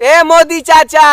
ए मोदी चाचा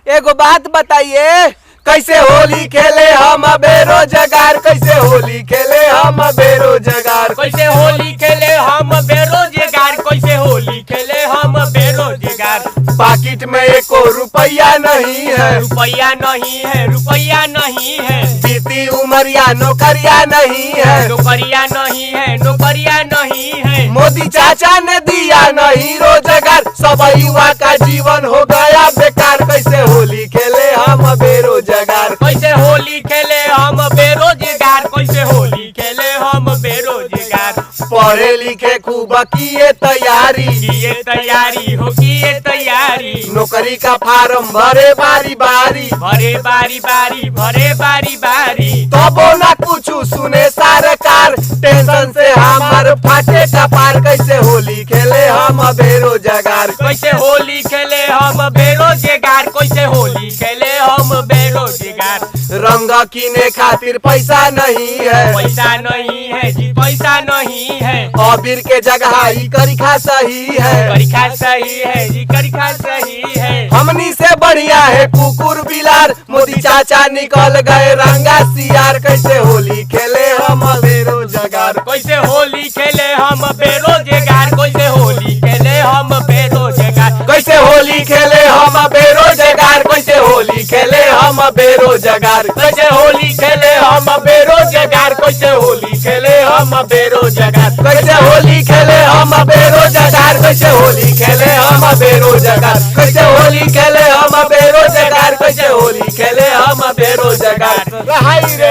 एगो बात बताइए, कैसे होली खेले हम बेरोजगार, कैसे होली खेले हम बेरोजगार, कैसे होली खेले हम बेरोजगार, कैसे होली खेले हम बेरोजगार। पाकिट में एको रुपया नहीं है, रुपया नहीं है, रुपया नहीं है। बीती उमरिया नौकरिया नहीं है, नौकरिया नहीं है, नौकरिया नहीं है। मोदी चाचा ने दिया नहीं रोजगार, सब युवा का जीवन हो गया बेकार, कैसे होली खेले हम बेरोजगार, कैसे होली खेले हम बेरोजगार, कैसे होली खेले हम बेरोजगार। पढ़े लिखे खूब किए तैयारी, किए तैयारी हो किए तैयारी, नौकरी का फार्म भरे बारी बारी, भरे बारी बारी, भरे बारी बारी। तबो ना कुछ सुने सरकार, टेंशन से हमार फाटे कपार, कैसे होली खेले हम बेरोजगार, कैसे होली खेले हम बेरोजगार, कैसे होली खेले हम बेरोजगार। रंग किने खातिर पैसा नहीं है, पैसा नहीं है जी, पैसा नहीं है। अबीर के जगह ही करिखा सही है, करिखा सही है जी, करिखा सही है। हमनी से बढ़िया है कुकुर बिलार, मोदी चाचा निकल गए रंगा सियार, कैसे होली खेले हम बेरोजगार, कैसे होली खेले हम बेरोजगार, कैसे होली खेले हम बेरोजगार। कैसे होली खेले हम बेरोजगार, कैसे होली खेले हम बेरोजगार, कैसे होली खेले हम बेरोजगार, कैसे होली खेले हम बेरोजगार। कैसे होली खेले हम बेरोजगार, कैसे होली खेले हम बेरोजगार, कैसे होली खेले हम बेरोजगार, कैसे होली खेले हम बेरोजगार। हाय रे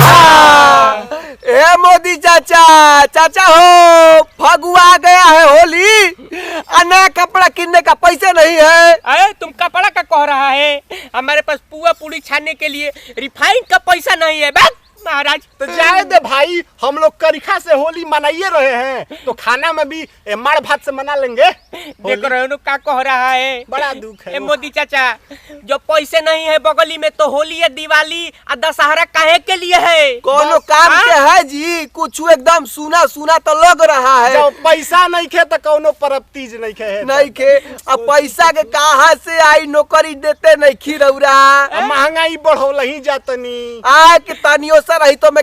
हाँ। ए मोदी चाचा, चाचा हो फगुआ आ गया है होली, नया कपड़ा किनने का पैसे नहीं है। अरे तुम कपड़ा का कह रहा है, हमारे पास पुआ पूरी छानने के लिए रिफाइंड का पैसा नहीं है। बस महाराज तो जाए दे भाई, हम लोग करिखा से होली मनाइए रहे हैं, तो खाना में भी माड़ भात से मना लेंगे। देख रहे हो क्या कह रहा है, बड़ा दुख है। ए मोदी चाचा, जो पैसे नहीं है बगली में, तो होली है दिवाली और दशहरा काहे के लिए है? कोनो काम के है जी, कुछ एकदम सुना सुना तो लग रहा है। जब पैसा नहीं खे तो कोनो परब तीज नहीं खे है। नहीं खे, अब पैसा के कहाँ से आई, नौकरी देते नहीं खीरौरा, महंगाई बढ़ोल ही जातनी। आ कि तनियो से रही तो मैं